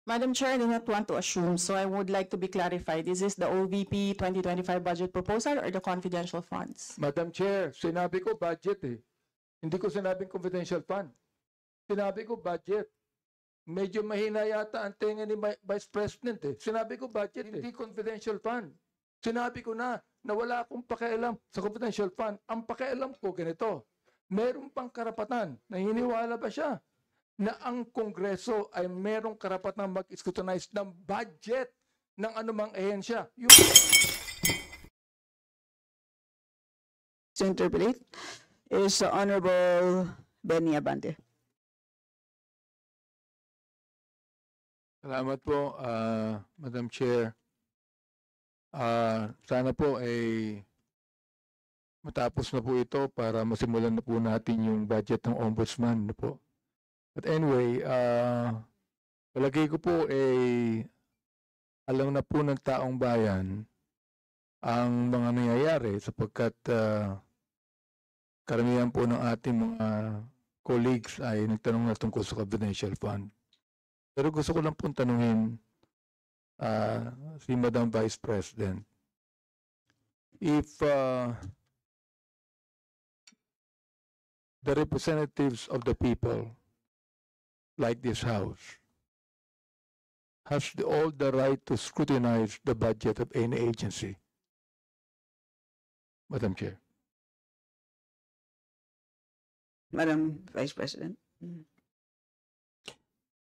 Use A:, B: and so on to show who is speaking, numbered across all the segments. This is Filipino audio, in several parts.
A: Madam Chair, I do not want to assume, so I would like to be clarified. Is this the OVP 2025 budget proposal or the confidential funds?
B: Madam Chair, sinabi ko budget eh. Hindi ko sinabing confidential fund. Sinabi ko budget. Medyo mahina yata ang tenga ni Vice President eh. Sinabi ko budget hindi confidential fund. Sinabi ko na wala akong pakialam sa confidential fund. Ang pakialam ko ganito. Meron pang karapatan. Naniniwala ba siya na ang Kongreso ay merong karapatan mag-scrutinize ng budget ng anumang ehensya?
C: To interpolate is Honorable Benny Abante.
B: Salamat po, Madam Chair. Sana po ay matapos na po ito para masimulan na po natin yung budget ng Ombudsman. Po. But anyway, palagay ko po ay alam na po ng taong bayan ang mga nangyayari sapagkat karamihan po ng ating mga colleagues ay nagtanong na tungkol sa confidential fund. Pero gusto ko lang pong tanungin si Madam Vice President, if the representatives of the people, like this House, has all the right to scrutinize the budget of any agency. Madam Chair.
C: Madam Vice President.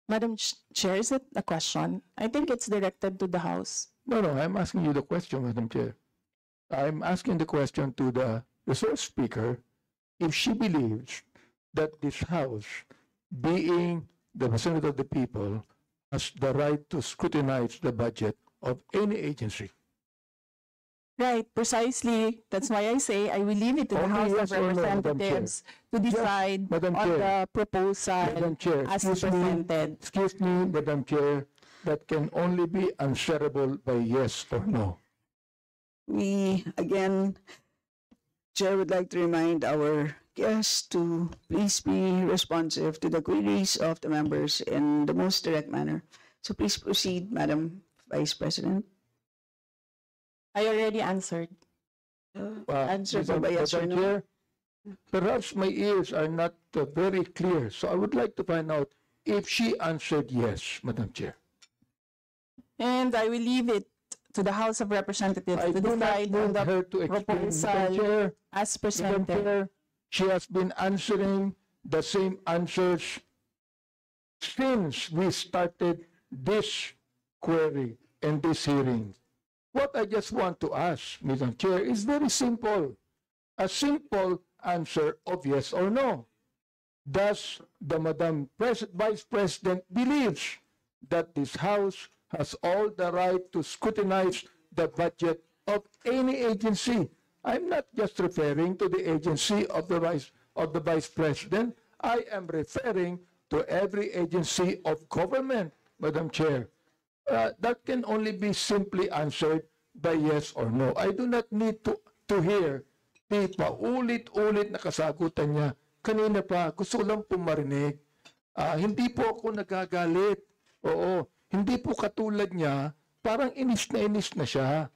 A: Madam Chair, is it a question? I think it's directed to the House.
B: No, I'm asking you the question, Madam Chair. I'm asking the question to the resource speaker if she believes that this House, being the representative of the people, has the right to scrutinize the budget of any agency.
A: Right, precisely. That's why I say I will leave it to the
B: Only
A: House of
B: yes or no, Madam Chair.
A: Representatives to decide
B: Madam
A: on
B: Chair.
A: the proposal
B: Madam Chair,
A: as
B: excuse me.
A: presented.
B: Excuse me, Madam Chair, that can only be answerable by yes or no.
C: We, again, Chair would like to remind our guests to please be responsive to the queries of the members in the most direct manner. So please proceed, Madam Vice President.
A: I already answered.
C: Answer for by yes or
B: Madam
C: no.
B: Chair, perhaps my ears are not very clear, so I would like to find out if she answered yes, Madam Chair.
A: And I will leave it to the House of Representatives
B: I
A: to
B: do not
A: decide on
B: want
A: the
B: her to explain, Madam
A: proposal
B: Chair.
A: as
B: Madam
A: presented.
B: Chair, she has been answering the same answers since we started this query and this hearing. What I just want to ask, Madam Chair, is very simple. A simple answer of yes or no. Does the Vice President believes that this House has all the right to scrutinize the budget of any agency? I'm not just referring to the agency of the Vice President. I am referring to every agency of government, Madam Chair. That can only be simply answered by yes or no. I do not need to hear the paulit-ulit na kasagutan niya. Kanina pa, gusto ko lang pong marinig. Hindi po ako nagagalit. Oo, hindi po katulad niya, parang inis na siya.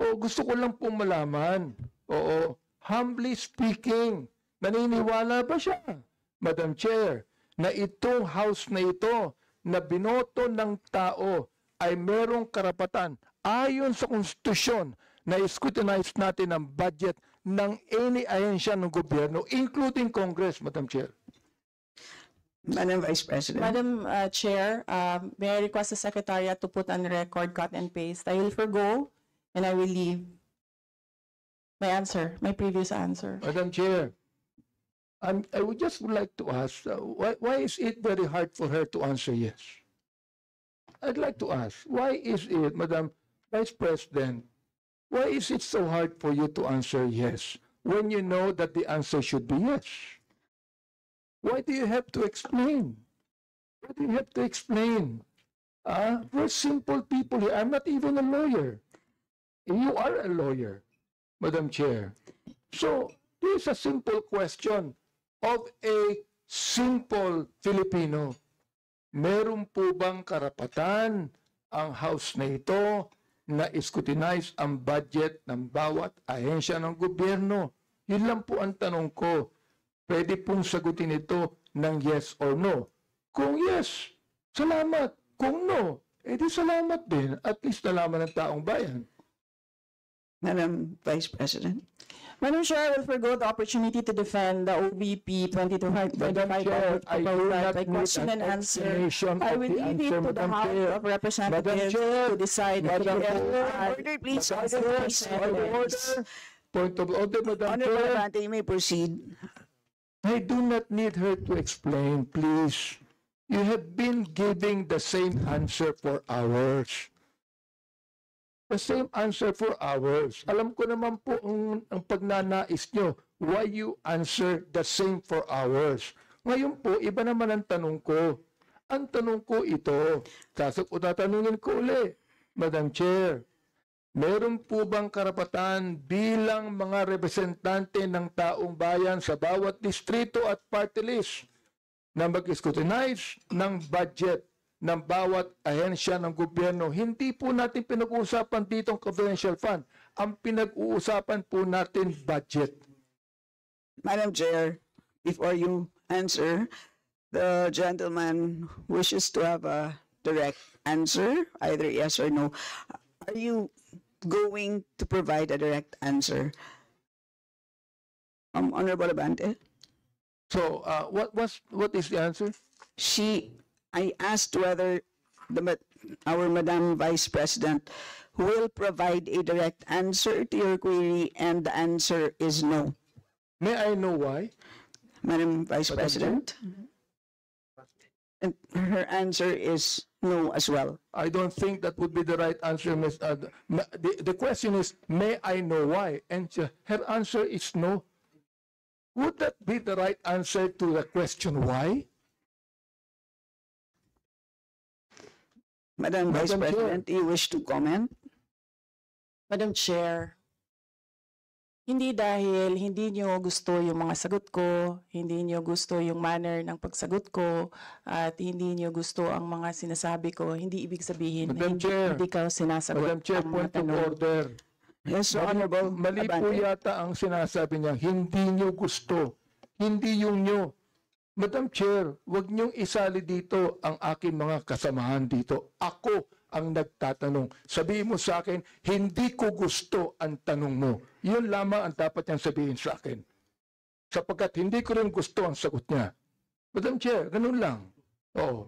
B: Oo, gusto ko lang pong malaman. Oo, humbly speaking, naniniwala ba siya, Madam Chair, na itong House na ito, na binoto ng tao, ay merong karapatan ayon sa konstitusyon na scrutinize natin ang budget ng any ahensya ng gobyerno, including Congress, Madam Chair.
C: Madam Vice President.
A: Madam Chair, may I request the Secretariat to put on record, cut and paste. I will forgo and I will leave my answer, my previous answer.
B: Madam Chair, I would just like to ask, why is it very hard for her to answer yes? I'd like to ask, why is it, Madam Vice President, why is it so hard for you to answer yes when you know that the answer should be yes? Why do you have to explain? Why do you have to explain? We're simple people here. I'm not even a lawyer. You are a lawyer, Madam Chair. So, this is a simple question of a simple Filipino. meron po bang karapatan ang House na ito na scrutinize ang budget ng bawat ahensya ng gobyerno? Yun lang po ang tanong ko. Pwede pong sagutin ito ng yes or no. Kung yes, salamat. Kung no, edi salamat din. At least nalaman ng taong bayan.
C: Madam Vice President.
A: Madam Chair, I will forgo the opportunity to defend the OVP 2025
B: Madam Chair, I do not
A: by
B: need
A: question
B: an
A: and answer.
B: explanation
A: I
B: of
A: will
B: the
A: leave it
B: answer,
A: to the
B: Madam
A: House
B: Chair.
A: of Representatives
B: Chair,
A: to decide.
B: Madam
A: if they
B: Chair,
A: add
C: Order, please.
B: Point of order. Point of order, Madam
C: Honorable
B: Chair.
C: Abante, you may proceed.
B: I do not need her to explain, please. You have been giving the same answer for hours. The same answer for hours. Alam ko naman po ang pagnanais nyo, why you answer the same for hours. Ngayon po, iba naman ang tanong ko. Ang tanong ko ito, tatanungin ko uli, Madam Chair, meron po bang karapatan bilang mga representante ng taong bayan sa bawat distrito at party list na mag-scrutinize ng budget ng bawat ahensya ng gobyerno? Hindi po natin pinag-uusapan dito ang confidential fund. Ang pinag-uusapan po natin budget.
C: Madam Chair, before you answer, the gentleman wishes to have a direct answer, either yes or no. Are you going to provide a direct answer? Honorable Abante?
B: So, what is the answer?
C: I asked whether our Madam Vice President will provide a direct answer to your query, and the answer is no.
B: May I know why?
C: Madam Vice
B: Madam
C: President? And her answer is no as well.
B: I don't think that would be the right answer, Ms. The question is, may I know why? And her answer is no. Would that be the right answer to the question why?
C: Madam Vice
B: Madam Chair.
C: President, do you wish to comment?
A: Madam Chair, hindi dahil hindi niyo gusto yung mga sagot ko, hindi niyo gusto yung manner ng pagsagot ko, at hindi niyo gusto ang mga sinasabi ko, hindi ibig sabihin na
B: Madam
A: hindi,
B: Chair.
A: hindi ka sinasagot
B: Madam Chair,
A: ang mga
B: point of
A: tanong.
B: order.
C: Yes, Honorable
B: Mali po
C: Abante.
B: yata ang sinasabi niya, hindi niyo gusto. Hindi yung niyo. Madam Chair, wag niyong isali dito ang aking mga kasamahan dito. Ako ang nagtatanong. Sabihin mo sa akin, hindi ko gusto ang tanong mo. Yun lamang ang dapat niyang sabihin sa akin. Sapagkat hindi ko rin gusto ang sagot niya. Madam Chair, ganun lang. Oo.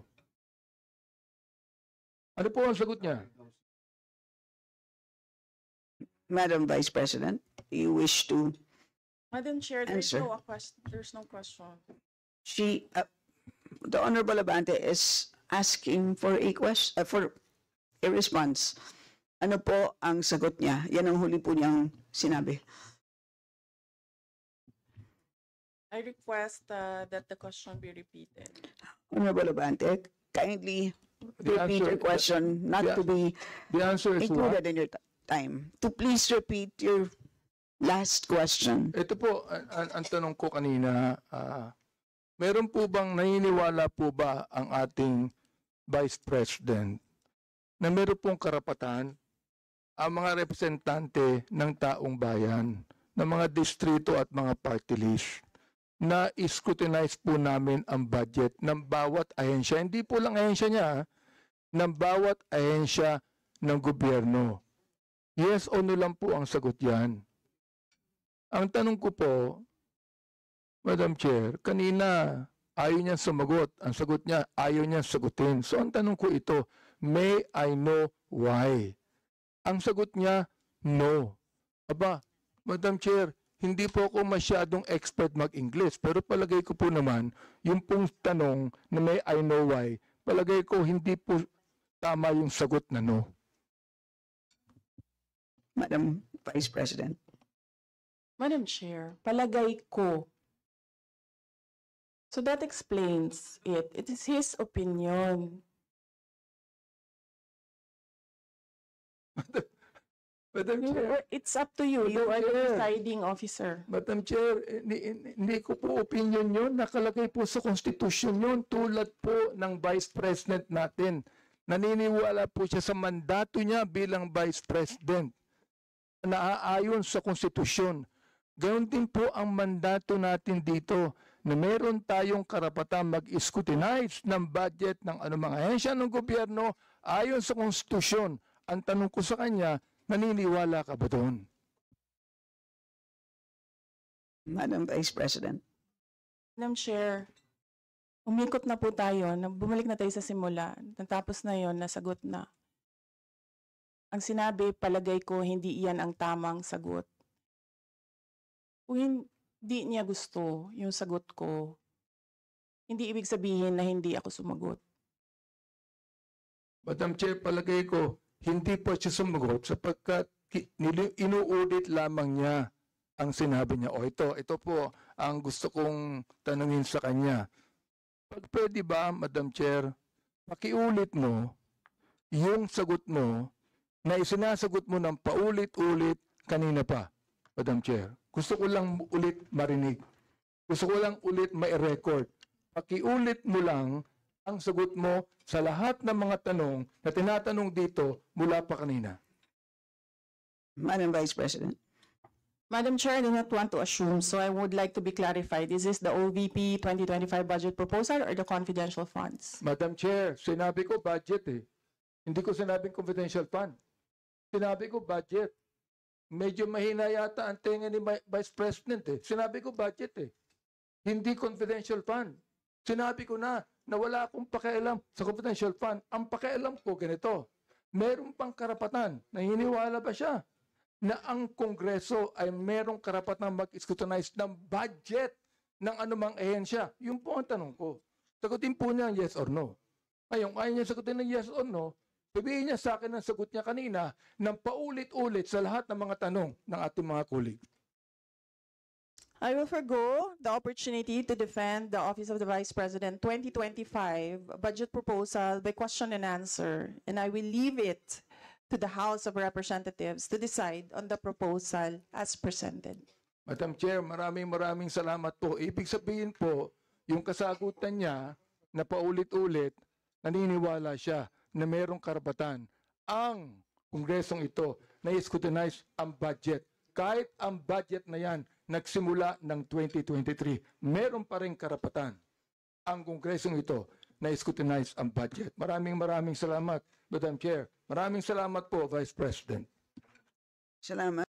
B: Ano po ang sagot niya?
C: Madam Vice President, do you wish to?
A: Madam Chair,
C: Answer.
A: there's no question.
C: The Honorable Abante is asking for a question, for a response. Ano po ang sagot niya? Yan ang huli po niyang sinabi.
A: I request that the question be repeated.
C: Honorable Abante, kindly
B: The
C: repeat your
B: answer-
C: question, not
B: the-
C: to be
B: The answer is what?
C: included in your time. To please repeat your last question.
B: Ito po, ang tanong ko kanina, meron po bang naniniwala po ba ang ating Vice President na meron pong karapatan ang mga representante ng taong bayan, ng mga distrito at mga party list na scrutinize po namin ang budget ng bawat ahensya, hindi po lang ahensya niya, ng bawat ahensya ng gobyerno. Yes o no lang po ang sagot yan. Ang tanong ko po, Madam Chair, kanina ayaw niya sumagot. Ang sagot niya, ayaw niya sagutin. So ang tanong ko ito, may I know why? Ang sagot niya, no. Aba, Madam Chair, hindi po ako masyadong expert mag-English, pero palagay ko po naman, yung pong tanong na may I know why, palagay ko hindi po tama yung sagot na no.
C: Madam Vice President.
A: Madam Chair, palagay ko. So that explains it. It is his opinion.
B: Madam Chair,
A: It's up to you. You
B: Madam
A: are the
B: Chair.
A: presiding officer.
B: Madam Chair, hindi ko po opinion yun. Nakalagay po sa Constitution yun tulad po ng Vice President natin. Naniniwala po siya sa mandato niya bilang Vice President. Naaayon sa Konstitusyon. Gayon din po ang mandato natin dito na meron tayong karapatan mag-scrutinize ng budget ng anumang ahensya ng gobyerno ayon sa Konstitusyon. Ang tanong ko sa kanya, naniniwala ka ba doon?
C: Madam Vice President.
A: Madam Chair, umikot na po tayo. Bumalik na tayo sa simula. Natapos na yon, nasagot na. Ang sinabi, palagay ko, hindi iyan ang tamang sagot. Kung hindi niya gusto yung sagot ko, hindi ibig sabihin na hindi ako sumagot.
B: Madam Chair, palagay ko, hindi po siya sumagot sapagkat inu-audit lamang niya ang sinabi niya. O ito po ang gusto kong tanungin sa kanya. Pag pwede ba, Madam Chair, pakiulit mo yung sagot mo na isinasagot mo ng paulit-ulit kanina pa, Madam Chair. Gusto ko lang ulit marinig. Gusto ko lang ulit ma-record. Pakiulit mo lang ang sagot mo sa lahat ng mga tanong na tinatanong dito mula pa kanina.
C: Madam Vice President.
A: Madam Chair, I do not want to assume, so I would like to be clarified. Is this the OVP 2025 budget proposal or the confidential funds?
B: Madam Chair, sinabi ko budget eh. Hindi ko sinabing confidential fund. Sinabi ko budget. Medyo mahina yata ang tenga ni Vice President eh. Sinabi ko budget eh. Hindi confidential fund. Sinabi ko na wala akong pakialam sa confidential fund. Ang pakialam ko ganito. Meron pang karapatan. Naniniwala ba siya na ang Kongreso ay merong karapatan mag-scrutinize ng budget ng anumang ehensya? Yun po ang tanong ko. Sagutin po niya yes or no. Ngayon, ayaw niya sagutin ng yes or no, sabihin niya sa akin ang sagot niya kanina ng paulit-ulit sa lahat ng mga tanong ng ating mga kulig.
A: I will forgo the opportunity to defend the Office of the Vice President 2025 budget proposal by question and answer, and I will leave it to the House of Representatives to decide on the proposal as presented.
B: Madam Chair, maraming salamat po. Ibig sabihin po, yung kasagutan niya na paulit-ulit, naniniwala siya na mayroong karapatan ang Kongresong ito na i-scrutinize ang budget. Kahit ang budget na yan nagsimula ng 2023, meron pa rin karapatan ang Kongresong ito na i-scrutinize ang budget. Maraming salamat, Madam Chair. Maraming salamat po, Vice President.
C: Salamat.